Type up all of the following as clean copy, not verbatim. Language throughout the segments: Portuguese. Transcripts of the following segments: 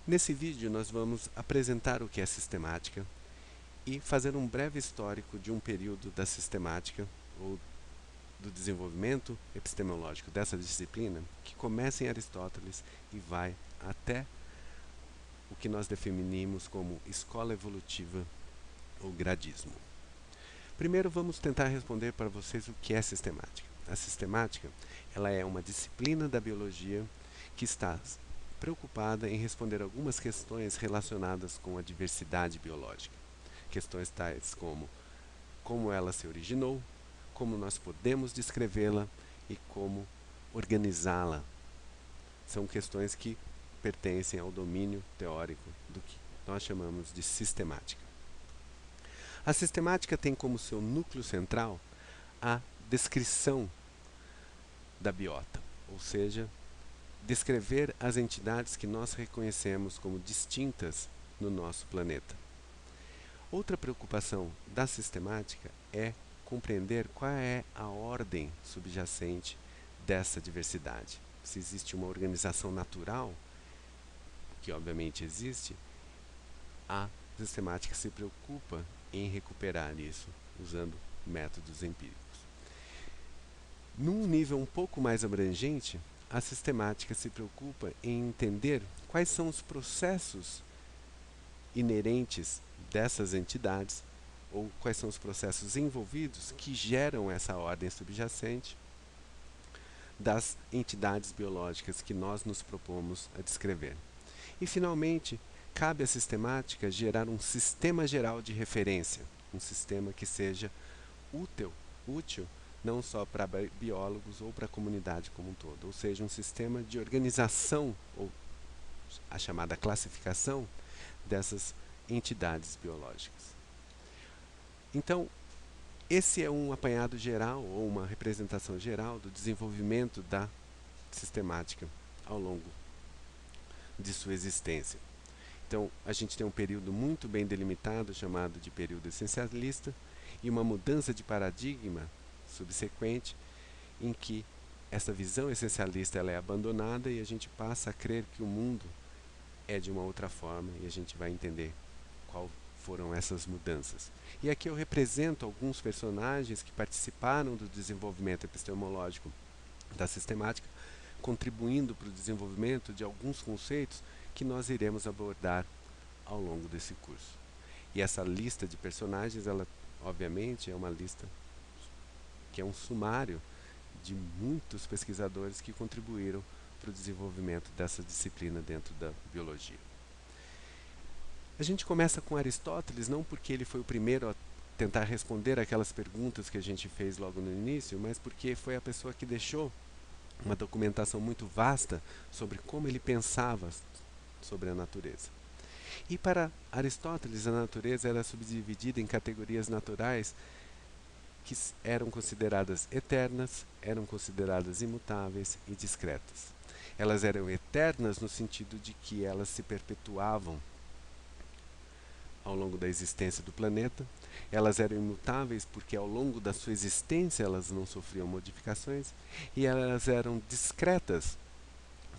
Nesse vídeo nós vamos apresentar o que é sistemática e fazer um breve histórico de um período da sistemática ou do desenvolvimento epistemológico dessa disciplina que começa em Aristóteles e vai até o que nós definimos como escola evolutiva ou gradismo. Primeiro vamos tentar responder para vocês o que é sistemática. A sistemática, ela é uma disciplina da biologia que está preocupada em responder algumas questões relacionadas com a diversidade biológica. Questões tais como ela se originou, como nós podemos descrevê-la e como organizá-la. São questões que pertencem ao domínio teórico do que nós chamamos de sistemática. A sistemática tem como seu núcleo central a descrição da biota, ou seja, descrever as entidades que nós reconhecemos como distintas no nosso planeta. Outra preocupação da sistemática é compreender qual é a ordem subjacente dessa diversidade. Se existe uma organização natural, que obviamente existe, a sistemática se preocupa em recuperar isso usando métodos empíricos. Num nível um pouco mais abrangente, a sistemática se preocupa em entender quais são os processos inerentes dessas entidades ou quais são os processos envolvidos que geram essa ordem subjacente das entidades biológicas que nós nos propomos a descrever. E, finalmente, cabe à sistemática gerar um sistema geral de referência, um sistema que seja útil não só para biólogos ou para a comunidade como um todo, ou seja, um sistema de organização ou a chamada classificação dessas entidades biológicas. Então, esse é um apanhado geral ou uma representação geral do desenvolvimento da sistemática ao longo de sua existência. Então, a gente tem um período muito bem delimitado, chamado de período essencialista, e uma mudança de paradigma subsequente, em que essa visão essencialista ela é abandonada e a gente passa a crer que o mundo é de uma outra forma, e a gente vai entender qual foram essas mudanças. E aqui eu represento alguns personagens que participaram do desenvolvimento epistemológico da sistemática, contribuindo para o desenvolvimento de alguns conceitos que nós iremos abordar ao longo desse curso. E essa lista de personagens, ela obviamente é uma lista que é um sumário de muitos pesquisadores que contribuíram para o desenvolvimento dessa disciplina dentro da biologia. A gente começa com Aristóteles, não porque ele foi o primeiro a tentar responder aquelas perguntas que a gente fez logo no início, mas porque foi a pessoa que deixou uma documentação muito vasta sobre como ele pensava sobre a natureza. E para Aristóteles, a natureza era subdividida em categorias naturais que eram consideradas eternas, eram consideradas imutáveis e discretas. Elas eram eternas no sentido de que elas se perpetuavam ao longo da existência do planeta. Elas eram imutáveis porque ao longo da sua existência elas não sofriam modificações, e elas eram discretas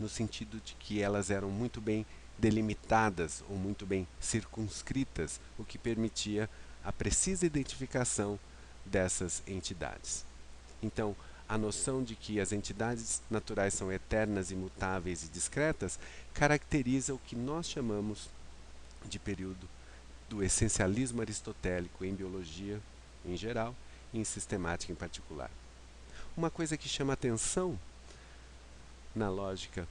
no sentido de que elas eram muito bem delimitadas ou muito bem circunscritas, o que permitia a precisa identificação dessas entidades. Então, a noção de que as entidades naturais são eternas, imutáveis e discretas caracteriza o que nós chamamos de período do essencialismo aristotélico em biologia em geral e em sistemática em particular. Uma coisa que chama atenção na lógica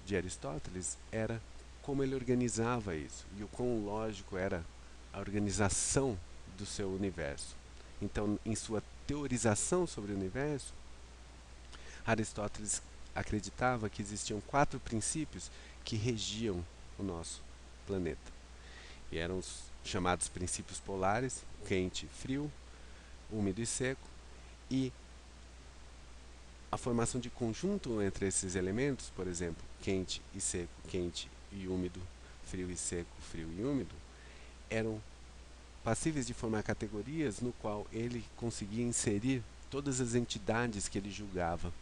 de Aristóteles era como ele organizava isso e o quão lógico era a organização do seu universo. Então, em sua teorização sobre o universo, Aristóteles acreditava que existiam 4 princípios que regiam o nosso planeta. E eram os chamados princípios polares: quente, frio, úmido e seco, e a formação de conjunto entre esses elementos, por exemplo, quente e seco, quente e úmido, frio e seco, frio e úmido, eram passíveis de formar categorias no qual ele conseguia inserir todas as entidades que ele julgava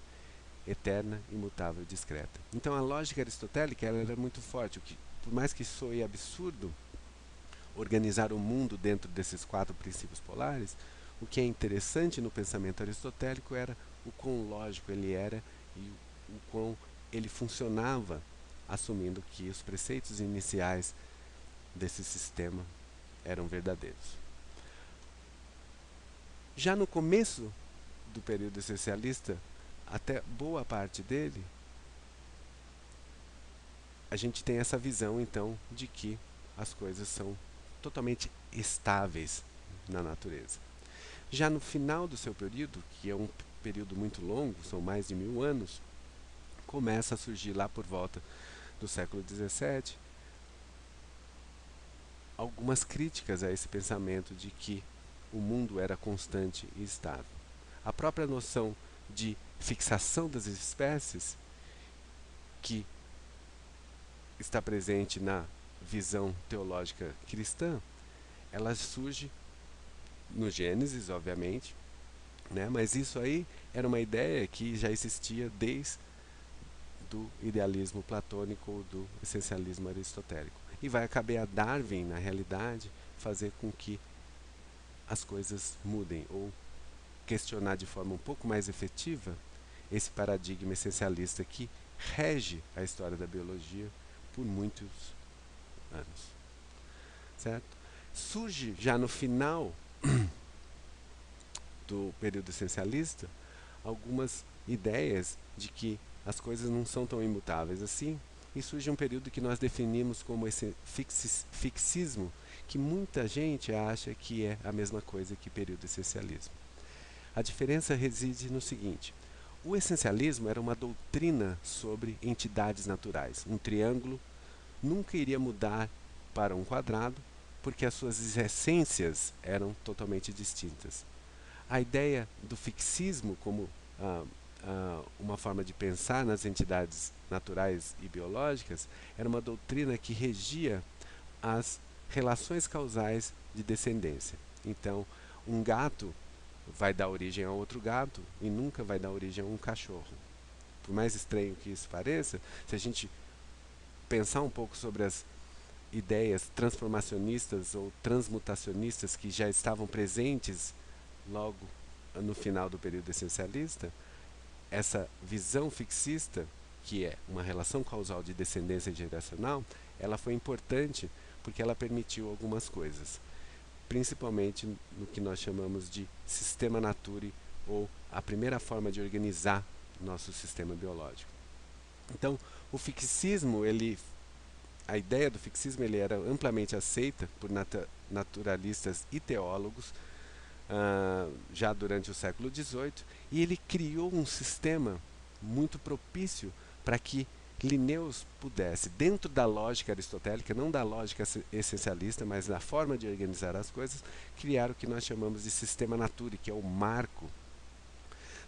eterna, imutável e discreta. Então a lógica aristotélica ela era muito forte, o que por mais que soe absurdo organizar o mundo dentro desses 4 princípios polares, o que é interessante no pensamento aristotélico era o quão lógico ele era e o quão ele funcionava, assumindo que os preceitos iniciais desse sistema eram verdadeiros. Já no começo do período essencialista, até boa parte dele, a gente tem essa visão, então, de que as coisas são totalmente estáveis na natureza. Já no final do seu período, que é um período muito longo, são mais de 1000 anos, começa a surgir lá por volta do século XVII algumas críticas a esse pensamento de que o mundo era constante e estável. A própria noção de fixação das espécies, que está presente na visão teológica cristã, ela surge no Gênesis, obviamente, né? Mas isso aí era uma ideia que já existia desde do idealismo platônico ou do essencialismo aristotélico. E vai caber a Darwin, na realidade, fazer com que as coisas mudem, ou questionar de forma um pouco mais efetiva esse paradigma essencialista que rege a história da biologia por muitos anos. Certo? Surge já no final do período essencialista algumas ideias de que as coisas não são tão imutáveis assim, e surge um período que nós definimos como esse fixismo, que muita gente acha que é a mesma coisa que período essencialismo. A diferença reside no seguinte: o essencialismo era uma doutrina sobre entidades naturais. Um triângulo nunca iria mudar para um quadrado, porque as suas essências eram totalmente distintas. A ideia do fixismo como uma forma de pensar nas entidades naturais e biológicas era uma doutrina que regia as relações causais de descendência. Então, um gato vai dar origem a outro gato e nunca vai dar origem a um cachorro. Por mais estranho que isso pareça, se a gente pensar um pouco sobre as ideias transformacionistas ou transmutacionistas que já estavam presentes logo no final do período essencialista, essa visão fixista, que é uma relação causal de descendência geracional, ela foi importante porque ela permitiu algumas coisas, principalmente no que nós chamamos de sistema naturae, ou a primeira forma de organizar nosso sistema biológico. Então, o fixismo, a ideia do fixismo era amplamente aceita por naturalistas e teólogos já durante o século XVIII, e ele criou um sistema muito propício para que Linnaeus pudesse, dentro da lógica aristotélica, não da lógica essencialista, mas da forma de organizar as coisas, criar o que nós chamamos de sistema naturae, que é o marco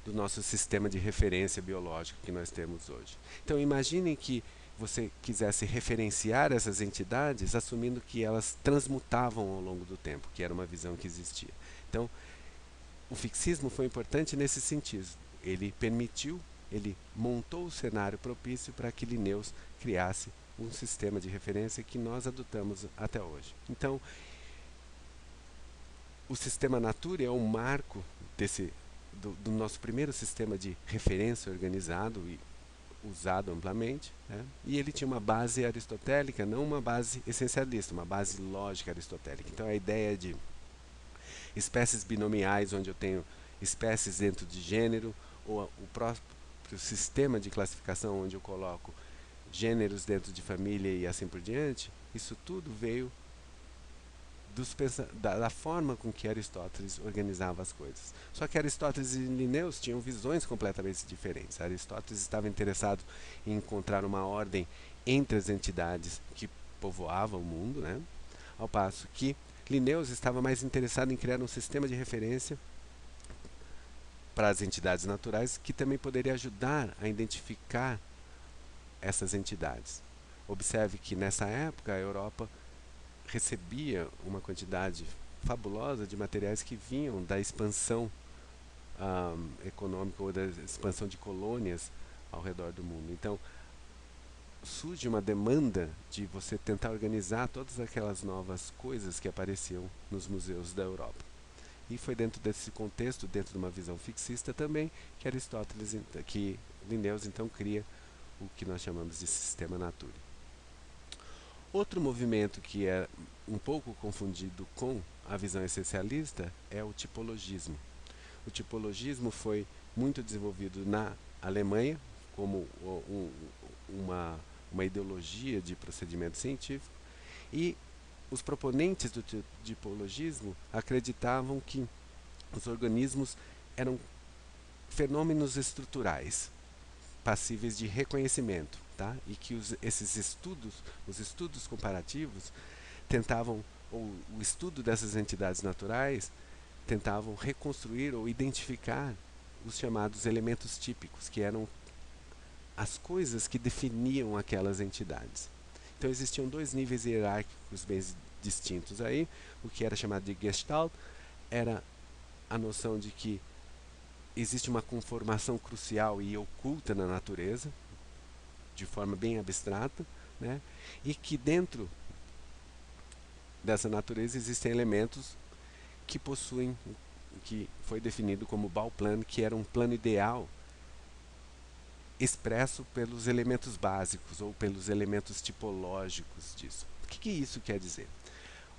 do nosso sistema de referência biológico que nós temos hoje. Então imaginem que você quisesse referenciar essas entidades, assumindo que elas transmutavam ao longo do tempo, que era uma visão que existia. Então, o fixismo foi importante nesse sentido. Ele montou o cenário propício para que Linnaeus criasse um sistema de referência que nós adotamos até hoje. Então, o sistema naturae é um marco do nosso primeiro sistema de referência organizado e usado amplamente, né? E ele tinha uma base aristotélica, não uma base essencialista, uma base lógica aristotélica. Então, a ideia de espécies binomiais, onde eu tenho espécies dentro de gênero, ou o próprio sistema de classificação, onde eu coloco gêneros dentro de família e assim por diante, isso tudo veio da forma com que Aristóteles organizava as coisas. Só que Aristóteles e Linnaeus tinham visões completamente diferentes. Aristóteles estava interessado em encontrar uma ordem entre as entidades que povoavam o mundo, né? Ao passo que Linnaeus estava mais interessado em criar um sistema de referência para as entidades naturais que também poderia ajudar a identificar essas entidades. Observe que nessa época a Europa recebia uma quantidade fabulosa de materiais que vinham da expansão econômica ou da expansão de colônias ao redor do mundo. Então, surge uma demanda de você tentar organizar todas aquelas novas coisas que apareciam nos museus da Europa. E foi dentro desse contexto, dentro de uma visão fixista também, que Linnaeus então cria o que nós chamamos de sistema naturae. Outro movimento que é um pouco confundido com a visão essencialista é o tipologismo. O tipologismo foi muito desenvolvido na Alemanha como uma ideologia de procedimento científico, e os proponentes do tipologismo acreditavam que os organismos eram fenômenos estruturais, passíveis de reconhecimento, tá? E que esses estudos, os estudos comparativos, tentavam, ou o estudo dessas entidades naturais, tentavam reconstruir ou identificar os chamados elementos típicos, que eram as coisas que definiam aquelas entidades. Então existiam dois níveis hierárquicos bem distintos aí. O que era chamado de Gestalt era a noção de que existe uma conformação crucial e oculta na natureza, de forma bem abstrata, né? E que dentro dessa natureza existem elementos que possuem, que foi definido como Bauplan, que era um plano ideal expresso pelos elementos básicos ou pelos elementos tipológicos disso. O que isso quer dizer?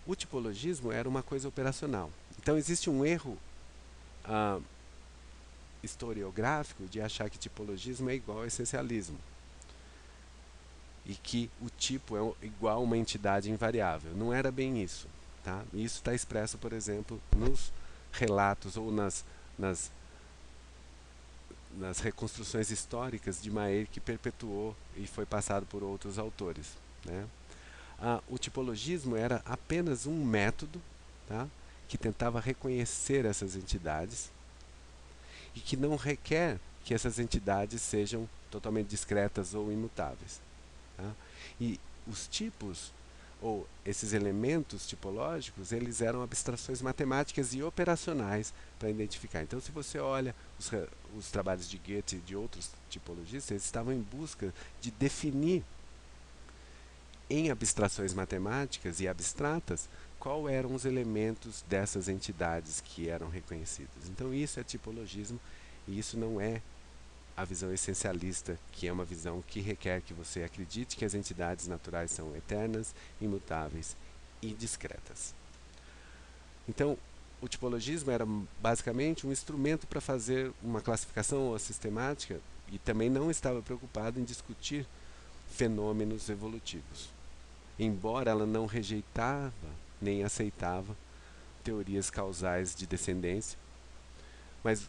O tipologismo era uma coisa operacional. Então existe um erro historiográfico de achar que tipologismo é igual a essencialismo e que o tipo é igual a uma entidade invariável. Não era bem isso. Tá? Isso está expresso, por exemplo, nos relatos ou nas reconstruções históricas de Mayr, que perpetuou e foi passado por outros autores, né? O tipologismo era apenas um método, tá, que tentava reconhecer essas entidades e que não requer que essas entidades sejam totalmente discretas ou imutáveis. Tá? E os tipos, ou esses elementos tipológicos, eles eram abstrações matemáticas e operacionais para identificar. Então, se você olha os trabalhos de Goethe e de outros tipologistas, eles estavam em busca de definir em abstrações matemáticas e abstratas qual eram os elementos dessas entidades que eram reconhecidas. Então, isso é tipologismo, e isso não é a visão essencialista, que é uma visão que requer que você acredite que as entidades naturais são eternas, imutáveis e discretas. Então, o tipologismo era basicamente um instrumento para fazer uma classificação ou sistemática, e também não estava preocupado em discutir fenômenos evolutivos, embora ela não rejeitava nem aceitava teorias causais de descendência. Mas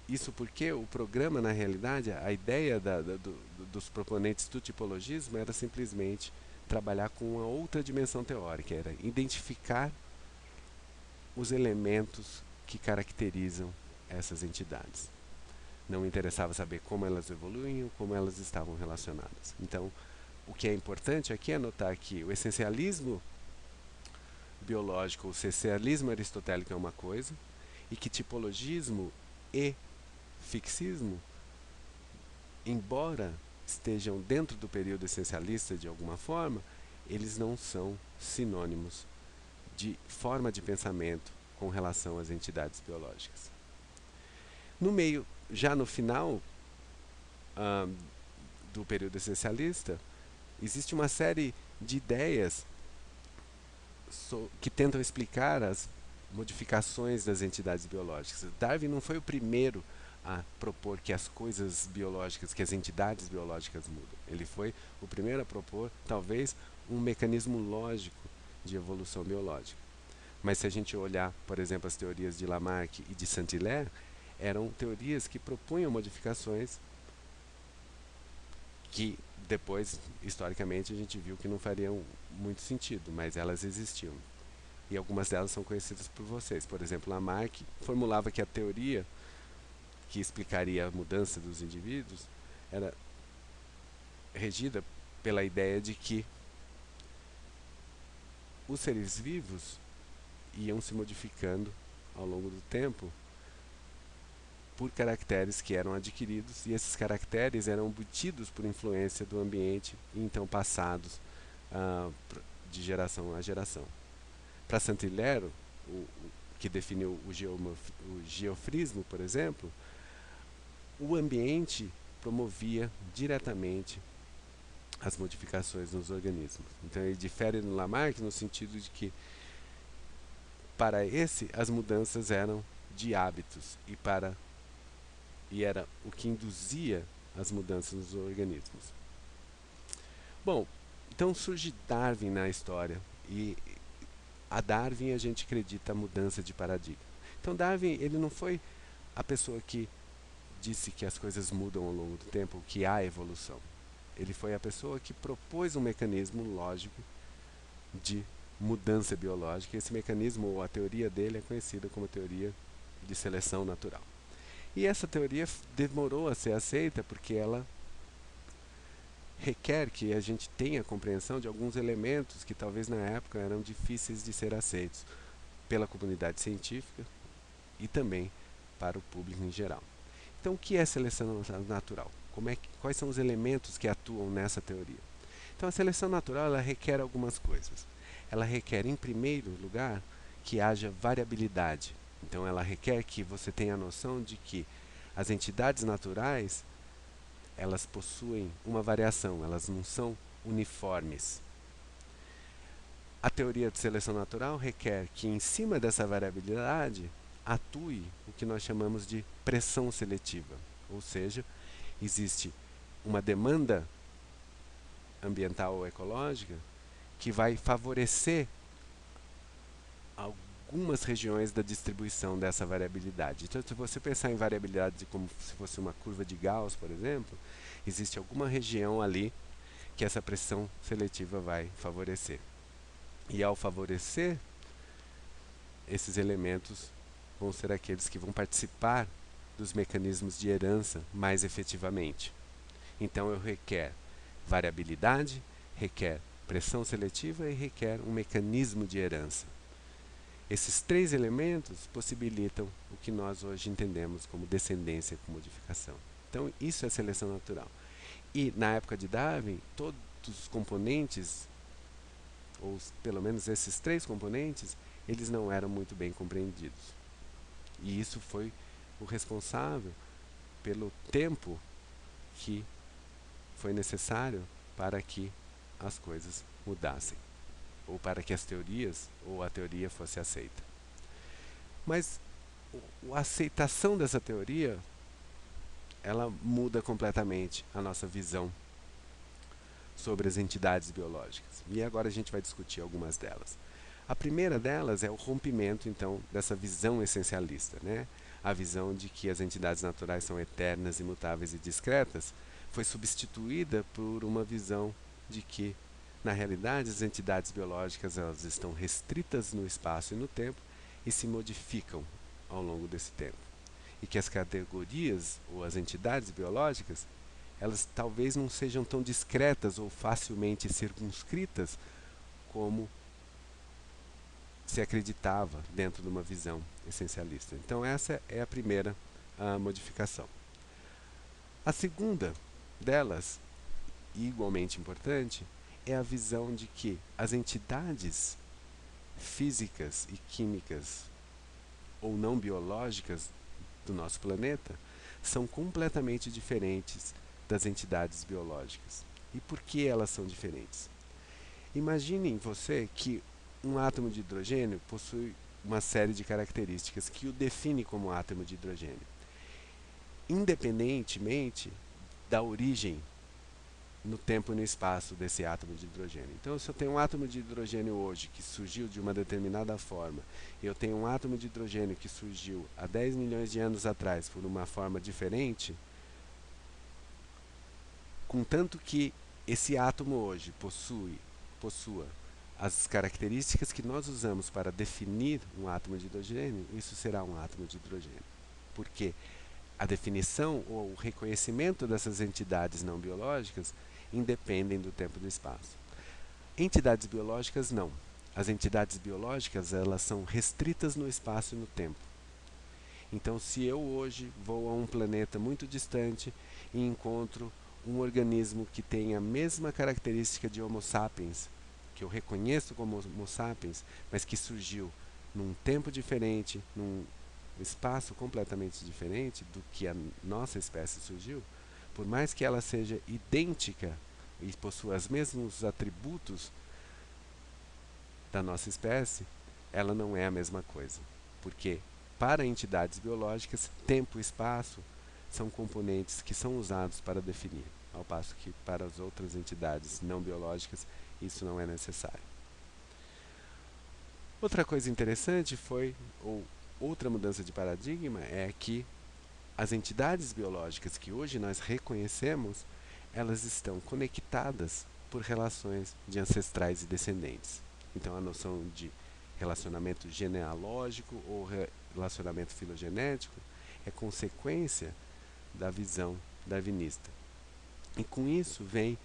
isso porque o programa, na realidade, a ideia dos proponentes do tipologismo era simplesmente trabalhar com uma outra dimensão teórica, era identificar os elementos que caracterizam essas entidades. Não interessava saber como elas evoluíam, como elas estavam relacionadas. Então, o que é importante aqui é notar que o essencialismo biológico, o essencialismo aristotélico é uma coisa, e que tipologismo e fixismo, embora estejam dentro do período essencialista de alguma forma, eles não são sinônimos de forma de pensamento com relação às entidades biológicas. No meio, já no final do período essencialista, existe uma série de ideias que tentam explicar as modificações das entidades biológicas. Darwin não foi o primeiro a propor que as coisas biológicas, que as entidades biológicas mudam. Ele foi o primeiro a propor, talvez, um mecanismo lógico de evolução biológica. Mas se a gente olhar, por exemplo, as teorias de Lamarck e de Saint-Hilaire, eram teorias que propunham modificações que depois, historicamente, a gente viu que não fariam muito sentido, mas elas existiam. E algumas delas são conhecidas por vocês. Por exemplo, Lamarck formulava que a teoria que explicaria a mudança dos indivíduos era regida pela ideia de que os seres vivos iam se modificando ao longo do tempo por caracteres que eram adquiridos, e esses caracteres eram obtidos por influência do ambiente e então passados de geração a geração. Para Saint-Hilaire, que definiu o geofrismo, por exemplo, o ambiente promovia diretamente as modificações nos organismos. Então ele difere do Lamarck no sentido de que para esse as mudanças eram de hábitos e era o que induzia as mudanças nos organismos. Bom, então surge Darwin na história, e a Darwin a gente acredita a mudança de paradigma. Então Darwin, ele não foi a pessoa que disse que as coisas mudam ao longo do tempo, que há evolução. Ele foi a pessoa que propôs um mecanismo lógico de mudança biológica. Esse mecanismo, ou a teoria dele, é conhecida como teoria de seleção natural. E essa teoria demorou a ser aceita porque ela requer que a gente tenha compreensão de alguns elementos que talvez na época eram difíceis de ser aceitos pela comunidade científica e também para o público em geral. Então, o que é seleção natural? Quais são os elementos que atuam nessa teoria? Então, a seleção natural ela requer algumas coisas. Ela requer, em primeiro lugar, que haja variabilidade. Então, ela requer que você tenha a noção de que as entidades naturais elas possuem uma variação, elas não são uniformes. A teoria de seleção natural requer que, em cima dessa variabilidade, atue o que nós chamamos de pressão seletiva. Ou seja, existe uma demanda ambiental ou ecológica que vai favorecer algumas regiões da distribuição dessa variabilidade. Então, se você pensar em variabilidade como se fosse uma curva de Gauss, por exemplo, existe alguma região ali que essa pressão seletiva vai favorecer. E ao favorecer, esses elementos vão ser aqueles que vão participar dos mecanismos de herança mais efetivamente. Então, eu requer variabilidade, requer pressão seletiva e requer um mecanismo de herança. Esses três elementos possibilitam o que nós hoje entendemos como descendência com modificação. Então, isso é seleção natural. E, na época de Darwin, todos os componentes, ou pelo menos esses três componentes, eles não eram muito bem compreendidos. E isso foi o responsável pelo tempo que foi necessário para que as coisas mudassem, ou para que as teorias, ou a teoria fosse aceita. Mas a aceitação dessa teoria, ela muda completamente a nossa visão sobre as entidades biológicas. E agora a gente vai discutir algumas delas. A primeira delas é o rompimento, então, dessa visão essencialista, né? A visão de que as entidades naturais são eternas, imutáveis e discretas, foi substituída por uma visão de que, na realidade, as entidades biológicas elas estão restritas no espaço e no tempo e se modificam ao longo desse tempo. E que as categorias ou as entidades biológicas, elas talvez não sejam tão discretas ou facilmente circunscritas como se acreditava dentro de uma visão essencialista. Então essa é a primeira modificação. A segunda delas, e igualmente importante, é a visão de que as entidades físicas e químicas ou não biológicas do nosso planeta são completamente diferentes das entidades biológicas. E por que elas são diferentes? Imaginem você que um átomo de hidrogênio possui uma série de características que o define como átomo de hidrogênio, independentemente da origem no tempo e no espaço desse átomo de hidrogênio. Então, se eu tenho um átomo de hidrogênio hoje que surgiu de uma determinada forma, e eu tenho um átomo de hidrogênio que surgiu há 10 milhões de anos atrás por uma forma diferente, contanto que esse átomo hoje possua as características que nós usamos para definir um átomo de hidrogênio, isso será um átomo de hidrogênio. Porque a definição ou o reconhecimento dessas entidades não biológicas independem do tempo e do espaço. Entidades biológicas não. As entidades biológicas elas são restritas no espaço e no tempo. Então, se eu hoje vou a um planeta muito distante e encontro um organismo que tem a mesma característica de Homo sapiens, que eu reconheço como Homo sapiens, mas que surgiu num tempo diferente, num espaço completamente diferente do que a nossa espécie surgiu, por mais que ela seja idêntica e possua os mesmos atributos da nossa espécie, ela não é a mesma coisa. Porque para entidades biológicas, tempo e espaço são componentes que são usados para definir, ao passo que para as outras entidades não biológicas isso não é necessário. Outra coisa interessante foi, ou outra mudança de paradigma, é que as entidades biológicas que hoje nós reconhecemos, elas estão conectadas por relações de ancestrais e descendentes. Então a noção de relacionamento genealógico ou relacionamento filogenético é consequência da visão darwinista. E com isso vem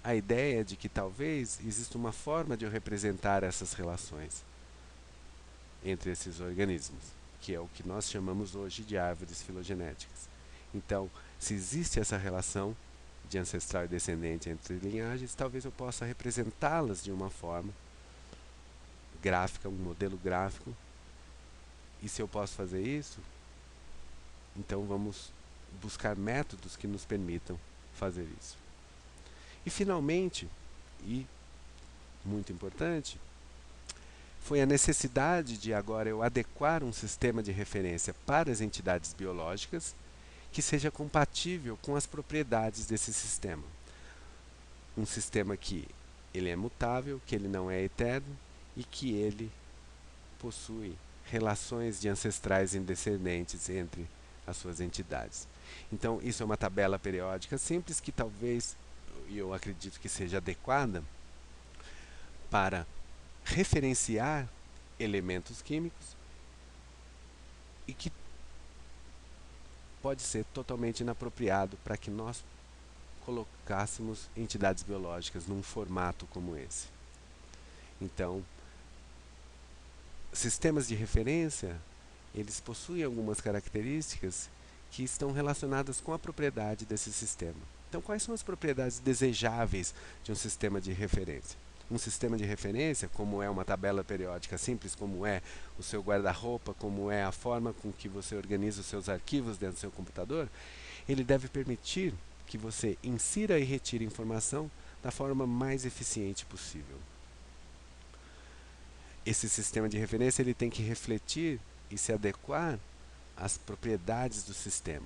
a ideia de que talvez exista uma forma de eu representar essas relações entre esses organismos, que é o que nós chamamos hoje de árvores filogenéticas. Então, se existe essa relação de ancestral e descendente entre linhagens, talvez eu possa representá-las de uma forma gráfica, um modelo gráfico. E se eu posso fazer isso, então vamos buscar métodos que nos permitam fazer isso. E finalmente, e muito importante, foi a necessidade de agora eu adequar um sistema de referência para as entidades biológicas que seja compatível com as propriedades desse sistema. Um sistema que ele é mutável, que ele não é eterno e que ele possui relações de ancestrais e descendentes entre as suas entidades. Então, isso é uma tabela periódica simples que talvez, e eu acredito que seja adequada para referenciar elementos químicos e que pode ser totalmente inapropriado para que nós colocássemos entidades biológicas num formato como esse. Então, sistemas de referência, eles possuem algumas características que estão relacionadas com a propriedade desse sistema. Então, quais são as propriedades desejáveis de um sistema de referência? Um sistema de referência, como é uma tabela periódica simples, como é o seu guarda-roupa, como é a forma com que você organiza os seus arquivos dentro do seu computador, ele deve permitir que você insira e retire informação da forma mais eficiente possível. Esse sistema de referência ele tem que refletir e se adequar às propriedades do sistema.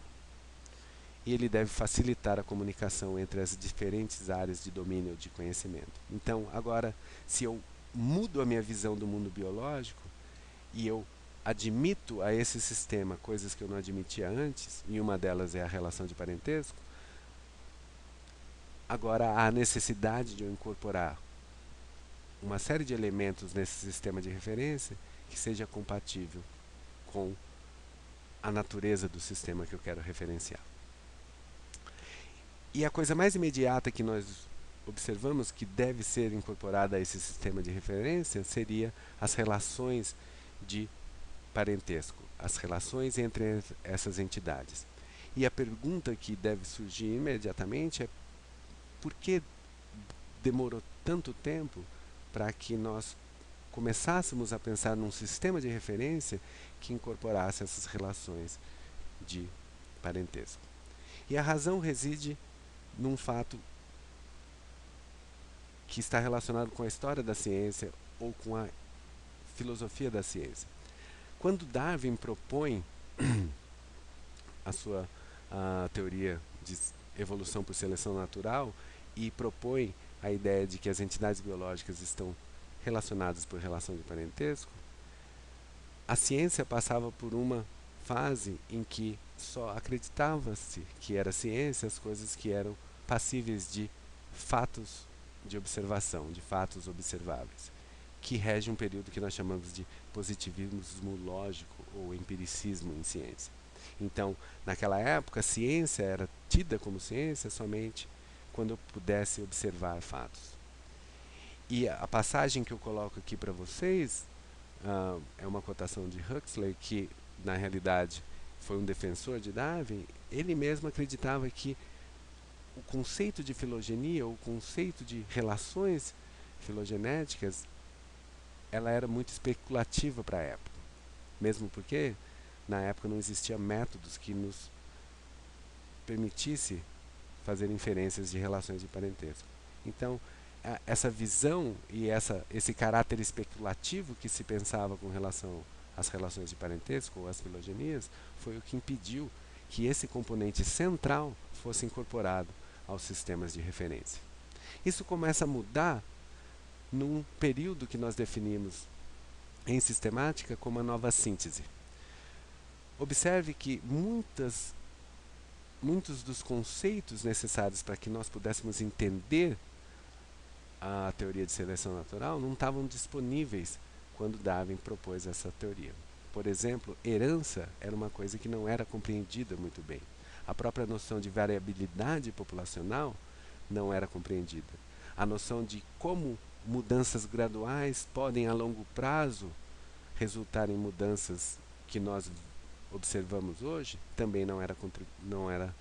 E ele deve facilitar a comunicação entre as diferentes áreas de domínio de conhecimento. Então, agora, se eu mudo a minha visão do mundo biológico e eu admito a esse sistema coisas que eu não admitia antes, e uma delas é a relação de parentesco, agora há a necessidade de eu incorporar uma série de elementos nesse sistema de referência que seja compatível com a natureza do sistema que eu quero referenciar. E a coisa mais imediata que nós observamos que deve ser incorporada a esse sistema de referência seria as relações de parentesco, as relações entre essas entidades. E a pergunta que deve surgir imediatamente é: por que demorou tanto tempo para que nós começássemos a pensar num sistema de referência que incorporasse essas relações de parentesco? E a razão reside num fato que está relacionado com a história da ciência ou com a filosofia da ciência. Quando Darwin propõe a teoria de evolução por seleção natural e propõe a ideia de que as entidades biológicas estão relacionadas por relação de parentesco, a ciência passava por uma fase em que só acreditava-se que era ciência as coisas que eram passíveis de fatos de observação, de fatos observáveis, que rege um período que nós chamamos de positivismo lógico ou empiricismo em ciência. Então, naquela época, a ciência era tida como ciência somente quando eu pudesse observar fatos. E a passagem que eu coloco aqui para vocês é uma cotação de Huxley, que na realidade foi um defensor de Darwin, ele mesmo acreditava que o conceito de filogenia, o conceito de relações filogenéticas, ela era muito especulativa para a época. Mesmo porque, na época, não existia métodos que nos permitisse fazer inferências de relações de parentesco. Então, essa visão e esse caráter especulativo que se pensava com relação às relações de parentesco ou às filogenias foi o que impediu que esse componente central fosse incorporado aos sistemas de referência. Isso começa a mudar num período que nós definimos em sistemática como a nova síntese. Observe que muitos dos conceitos necessários para que nós pudéssemos entender a teoria de seleção natural não estavam disponíveis quando Darwin propôs essa teoria. Por exemplo, herança era uma coisa que não era compreendida muito bem. A própria noção de variabilidade populacional não era compreendida. A noção de como mudanças graduais podem, a longo prazo, resultar em mudanças que nós observamos hoje, também não era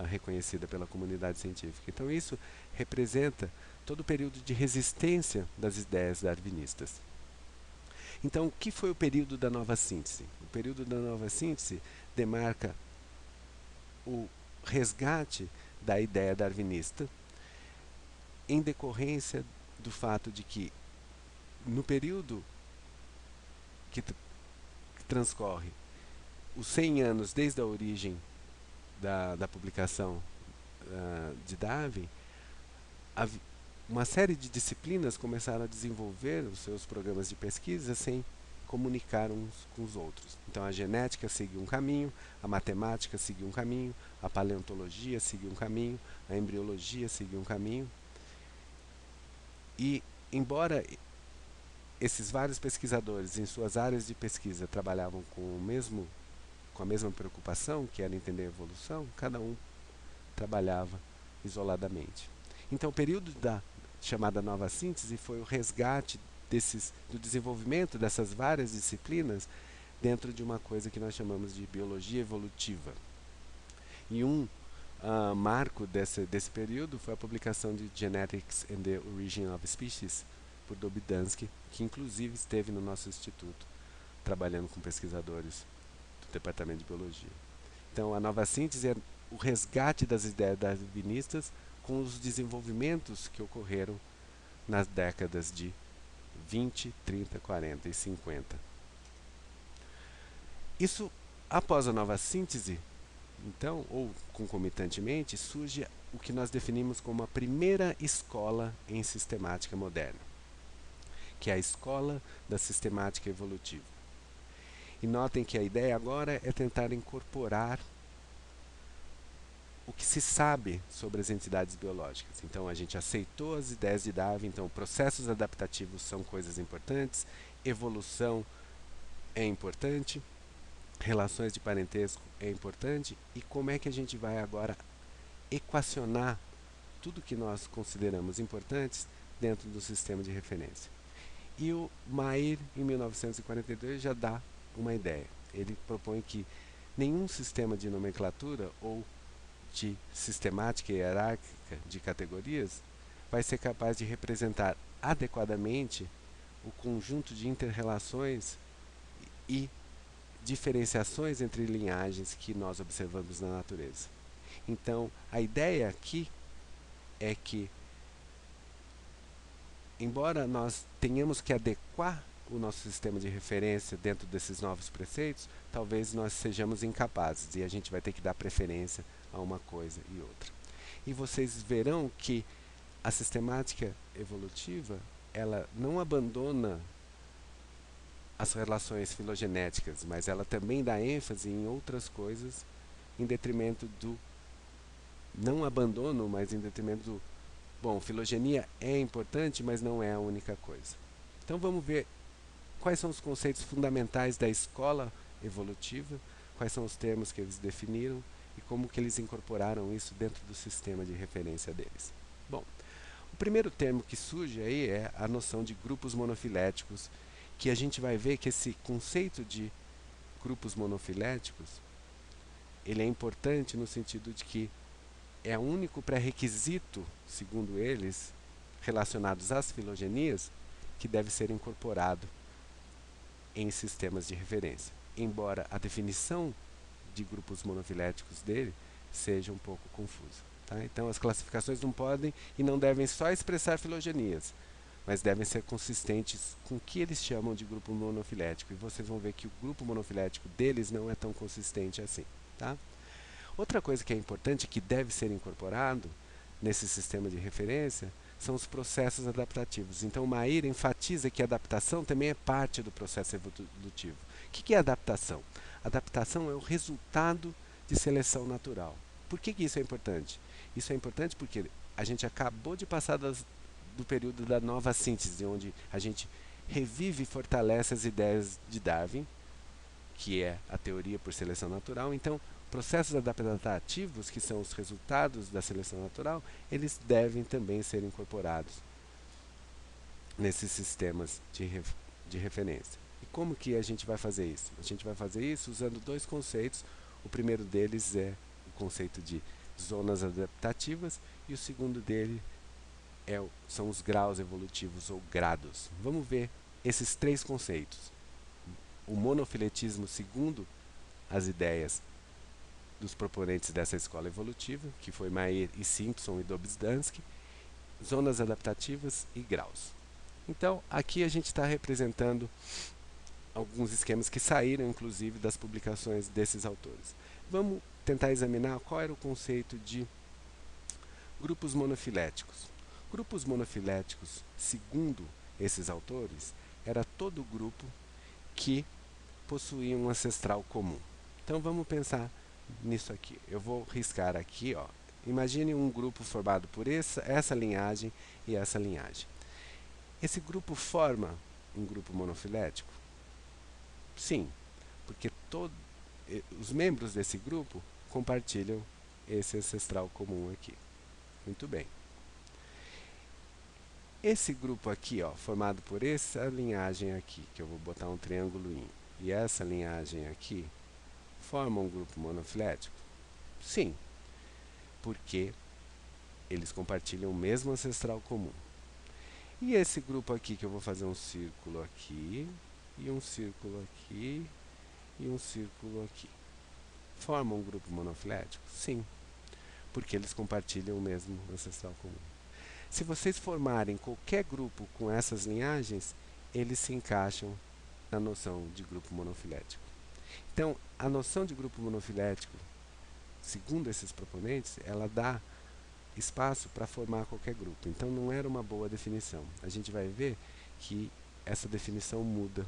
reconhecida pela comunidade científica. Então isso representa todo o período de resistência das ideias darwinistas. Então, o que foi o período da nova síntese? O período da nova síntese demarca o resgate da ideia darwinista em decorrência do fato de que, no período que transcorre os 100 anos desde a origem da publicação de Darwin, uma série de disciplinas começaram a desenvolver os seus programas de pesquisa sem comunicar uns com os outros. Então a genética seguiu um caminho, a matemática seguiu um caminho, a paleontologia seguiu um caminho, a embriologia seguiu um caminho. E, embora esses vários pesquisadores em suas áreas de pesquisa trabalhavam com a mesma preocupação, que era entender a evolução, cada um trabalhava isoladamente. Então o período da chamada nova síntese foi o resgate do desenvolvimento dessas várias disciplinas dentro de uma coisa que nós chamamos de biologia evolutiva. E marco desse período foi a publicação de Genetics and the Origin of Species, por Dobzhansky, que inclusive esteve no nosso instituto, trabalhando com pesquisadores do Departamento de Biologia. Então, a nova síntese é o resgate das ideias darwinistas com os desenvolvimentos que ocorreram nas décadas de 20, 30, 40 e 50. Isso, após a nova síntese, então, ou concomitantemente, surge o que nós definimos como a primeira escola em sistemática moderna, que é a escola da sistemática evolutiva. E notem que a ideia agora é tentar incorporar o que se sabe sobre as entidades biológicas. Então a gente aceitou as ideias de Darwin, então processos adaptativos são coisas importantes, evolução é importante, relações de parentesco é importante, e como é que a gente vai agora equacionar tudo que nós consideramos importantes dentro do sistema de referência. E o Mayr, em 1942, já dá uma ideia. Ele propõe que nenhum sistema de nomenclatura ou de sistemática hierárquica de categorias vai ser capaz de representar adequadamente o conjunto de inter-relações e diferenciações entre linhagens que nós observamos na natureza. Então, a ideia aqui é que, embora nós tenhamos que adequar o nosso sistema de referência dentro desses novos preceitos, talvez nós sejamos incapazes e a gente vai ter que dar preferência a uma coisa e outra. E vocês verão que a sistemática evolutiva, ela não abandona as relações filogenéticas, mas ela também dá ênfase em outras coisas em detrimento do não abandono, mas em detrimento do bom, filogenia é importante, mas não é a única coisa. Então vamos ver quais são os conceitos fundamentais da escola evolutiva, quais são os termos que eles definiram e como que eles incorporaram isso dentro do sistema de referência deles. Bom, o primeiro termo que surge aí é a noção de grupos monofiléticos, que a gente vai ver que esse conceito de grupos monofiléticos ele é importante no sentido de que é o único pré-requisito, segundo eles, relacionados às filogenias, que deve ser incorporado em sistemas de referência. Embora a definição de grupos monofiléticos dele seja um pouco confusa. Tá? Então, as classificações não podem e não devem só expressar filogenias, mas devem ser consistentes com o que eles chamam de grupo monofilético. E vocês vão ver que o grupo monofilético deles não é tão consistente assim. Tá? Outra coisa que é importante, que deve ser incorporado nesse sistema de referência, são os processos adaptativos. Então, Mair enfatiza que a adaptação também é parte do processo evolutivo. O que é adaptação? Adaptação é o resultado de seleção natural. Por que isso é importante? Isso é importante porque a gente acabou de passar do período da nova síntese, onde a gente revive e fortalece as ideias de Darwin, que é a teoria por seleção natural. Então, processos adaptativos, que são os resultados da seleção natural, eles devem também ser incorporados nesses sistemas de referência. E como que a gente vai fazer isso? A gente vai fazer isso usando dois conceitos. O primeiro deles é o conceito de zonas adaptativas e o segundo dele são os graus evolutivos ou grados. Vamos ver esses três conceitos. O monofiletismo segundo as ideias dos proponentes dessa escola evolutiva, que foi Mair e Simpson e Dobzhansky, zonas adaptativas e graus. Então, aqui a gente está representando alguns esquemas que saíram, inclusive, das publicações desses autores. Vamos tentar examinar qual era o conceito de grupos monofiléticos. Grupos monofiléticos, segundo esses autores, era todo grupo que possuía um ancestral comum. Então, vamos pensar nisso aqui. Eu vou riscar aqui, ó. Imagine um grupo formado por essa linhagem e essa linhagem. Esse grupo forma um grupo monofilético? Sim, porque os membros desse grupo compartilham esse ancestral comum aqui. Muito bem. Esse grupo aqui, ó, formado por essa linhagem aqui, que eu vou botar um triângulo em, e essa linhagem aqui, forma um grupo monofilético? Sim, porque eles compartilham o mesmo ancestral comum. E esse grupo aqui, que eu vou fazer um círculo aqui, e um círculo aqui, e um círculo aqui, forma um grupo monofilético? Sim, porque eles compartilham o mesmo ancestral comum. Se vocês formarem qualquer grupo com essas linhagens, eles se encaixam na noção de grupo monofilético. Então, a noção de grupo monofilético, segundo esses proponentes, ela dá espaço para formar qualquer grupo. Então, não era uma boa definição. A gente vai ver que essa definição muda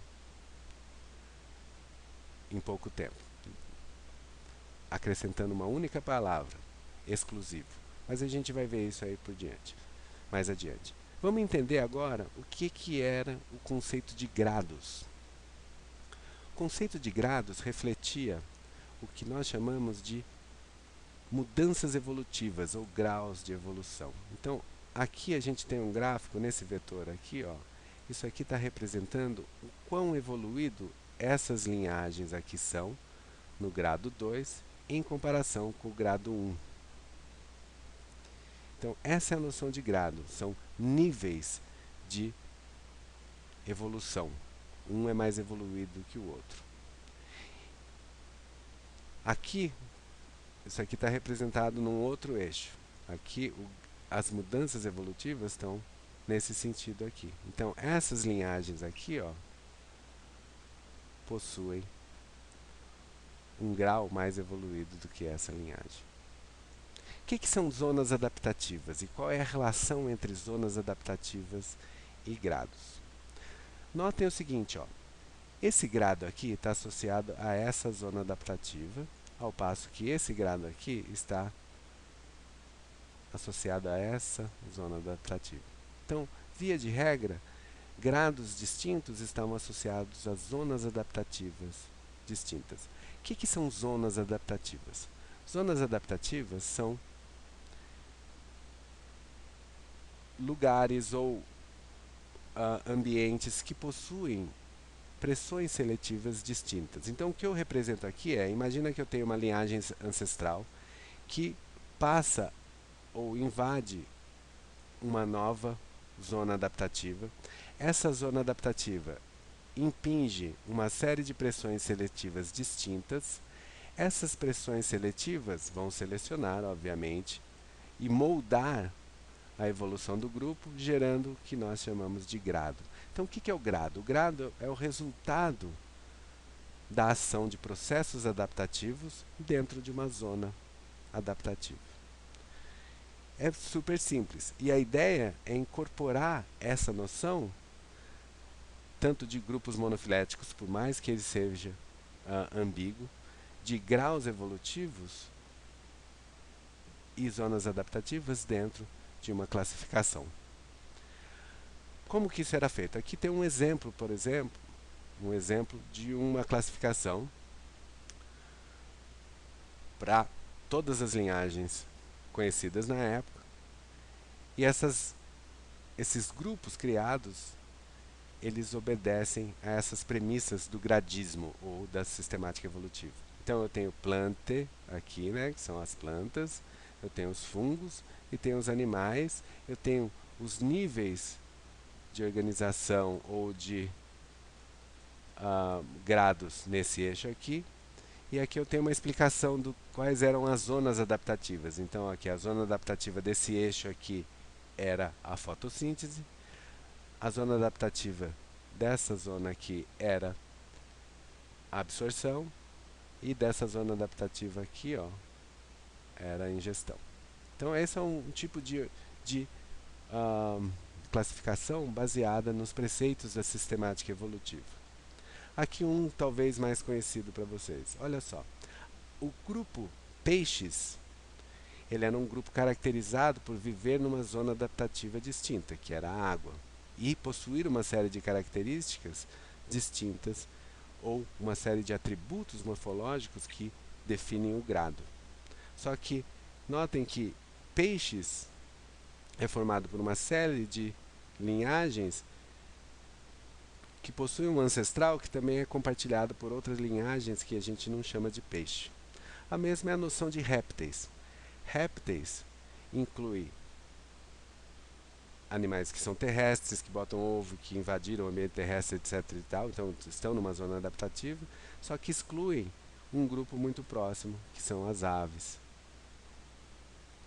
em pouco tempo, acrescentando uma única palavra, exclusivo. Mas a gente vai ver isso aí mais adiante. Vamos entender agora o que era o conceito de grados. O conceito de grados refletia o que nós chamamos de mudanças evolutivas ou graus de evolução. Então, aqui a gente tem um gráfico nesse vetor aqui, ó. Isso aqui está representando o quão evoluído essas linhagens aqui são no grado 2 em comparação com o grado 1. Então, essa é a noção de grado. São níveis de evolução. Um é mais evoluído que o outro. Aqui, isso aqui está representado num outro eixo. Aqui, as mudanças evolutivas estão nesse sentido aqui. Então, essas linhagens aqui, ó, possuem um grau mais evoluído do que essa linhagem. O que são zonas adaptativas e qual é a relação entre zonas adaptativas e grados? Notem o seguinte, ó, esse grado aqui está associado a essa zona adaptativa, ao passo que esse grado aqui está associado a essa zona adaptativa. Então, via de regra, grados distintos estão associados a zonas adaptativas distintas. O que são zonas adaptativas? Zonas adaptativas são lugares ou ambientes que possuem pressões seletivas distintas. Então, o que eu represento aqui imagina que eu tenho uma linhagem ancestral que passa ou invade uma nova zona adaptativa. Essa zona adaptativa impinge uma série de pressões seletivas distintas. Essas pressões seletivas vão selecionar, obviamente, e moldar a evolução do grupo, gerando o que nós chamamos de grado. Então, o que é o grado? O grado é o resultado da ação de processos adaptativos dentro de uma zona adaptativa. É super simples. E a ideia é incorporar essa noção tanto de grupos monofiléticos, por mais que ele seja ambíguo, de graus evolutivos e zonas adaptativas dentro de uma classificação. Como que isso era feito? Aqui tem um exemplo, por exemplo, de uma classificação para todas as linhagens conhecidas na época. E esses grupos criados, eles obedecem a essas premissas do gradismo ou da sistemática evolutiva. Então eu tenho plante aqui, né, que são as plantas, eu tenho os fungos e tenho os animais, eu tenho os níveis de organização ou de grados nesse eixo aqui, e aqui eu tenho uma explicação do quais eram as zonas adaptativas. Então aqui a zona adaptativa desse eixo aqui era a fotossíntese, a zona adaptativa dessa zona aqui era a absorção, e dessa zona adaptativa aqui, ó, era a ingestão. Então esse é um tipo de classificação baseada nos preceitos da sistemática evolutiva. Aqui um talvez mais conhecido para vocês. Olha só, o grupo peixes, ele era um grupo caracterizado por viver numa zona adaptativa distinta, que era a água, e possuir uma série de características distintas ou uma série de atributos morfológicos que definem o grado. Só que notem que peixes é formado por uma série de linhagens que possuem um ancestral que também é compartilhado por outras linhagens que a gente não chama de peixe. A mesma é a noção de répteis. Répteis inclui animais que são terrestres, que botam ovo, que invadiram o ambiente terrestre, etc. e tal, então estão numa zona adaptativa, só que excluem um grupo muito próximo, que são as aves,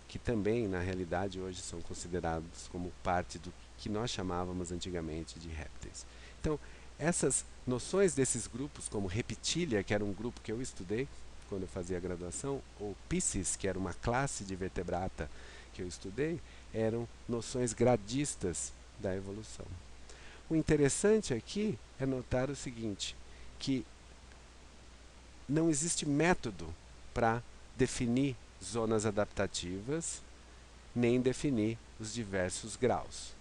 que também, na realidade, hoje são considerados como parte do que nós chamávamos antigamente de répteis. Então, essas noções desses grupos, como Reptilia, que era um grupo que eu estudei quando eu fazia a graduação, ou Piscis, que era uma classe de vertebrata que eu estudei, eram noções gradistas da evolução. O interessante aqui é notar o seguinte, que não existe método para definir zonas adaptativas, nem definir os diversos graus.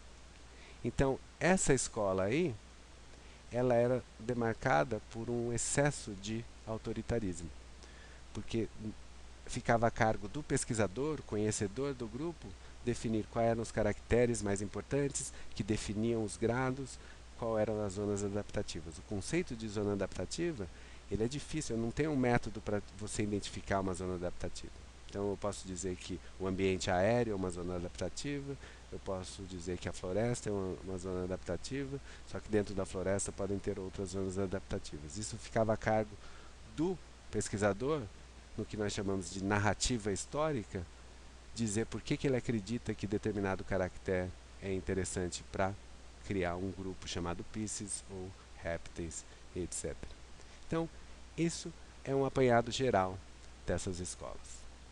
Então, essa escola aí, ela era demarcada por um excesso de autoritarismo, porque ficava a cargo do pesquisador, conhecedor do grupo, definir quais eram os caracteres mais importantes, que definiam os grados, quais eram as zonas adaptativas. O conceito de zona adaptativa, ele é difícil, eu não tenho um método para você identificar uma zona adaptativa. Então eu posso dizer que o ambiente aéreo é uma zona adaptativa, eu posso dizer que a floresta é uma zona adaptativa, só que dentro da floresta podem ter outras zonas adaptativas. Isso ficava a cargo do pesquisador, no que nós chamamos de narrativa histórica, dizer por que ele acredita que determinado caractere é interessante para criar um grupo chamado Piscis ou répteis, etc. Então, isso é um apanhado geral dessas escolas.